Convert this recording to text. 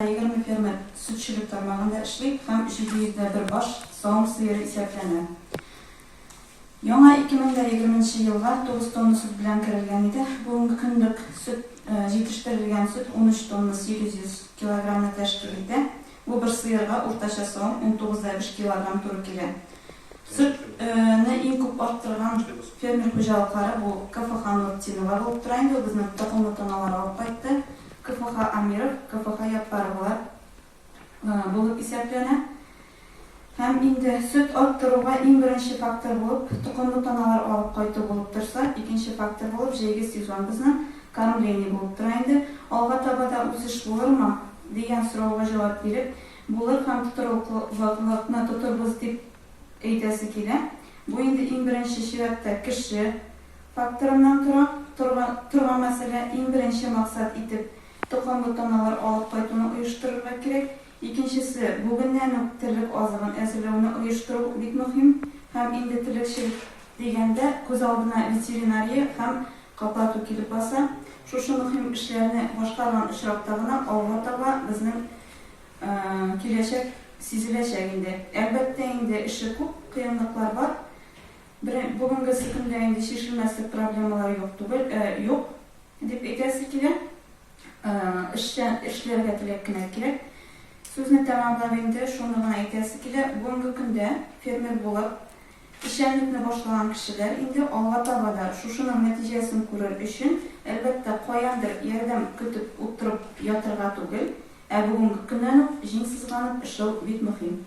20 fermer sütçülük tarmağında işleyip hem bir baş soğum sıyırı iseplenir. Яңа 2020 yılga 9 tonna süt bilen kirilgen idi. Bugünkü kündük süt yetiştirilgen süt 13 tonna 800 kilogramna teşkil edi. Bu bir sıyırga ortaşa soğum 19,5 kilogram turu kile. Sütni en köp arttırgan fermer hocalıkları bu KFH Nurtinova bolup turaydı. Bizni toqumlu tonalar alıp qaytdı. KFH Amirov, KFH Yapparovalar bolup iseplenir. Hem indi süt arttırığa en birinci faktor bulup, toqumlu tonalar alıp qaytı bulup tursa, ikinci faktor bulup, jeyge sezon bizni karmleni bulup turaydı. Alga tabada o'sish bo'lurmi degan so'rovga javob berib, bular ham tuturliqni tuturmiz deb aytasi keladi. Bu endi en birinchi shiratda kishi faktoridan turgan masala en birinchi maqsad etib toqumlu tonalar alıp qaytını uyushtirmak kerak. İkincisi, bugünden tillik azığın əzirlərini uyuşturuq bit mühim. Hem indi tillikçilik degende göz aldına veterinariya hem qaplatu kelip basa. Şuşu mühim işlerini başqargan işraqtağına alvataba bizning keləcək sezilecek indi. Elbette indi işi ko'p, qiyinliklar var. Bugünkü kunda indi şişilmeslik problemalar yok deb aytasi keladi. İşlerga tilakina kerak. Sözünü tamamlayınca şunu bana aytası ki, bugünkü günde fermer bulup, işenlikni başlayan kişiler indi alga tabada şuşunun neticesini görür üçün elbette qoyandır yerden kütüp oturup yatırga tugul. Bugünkü günden jinsizlanıp işi bit mühim.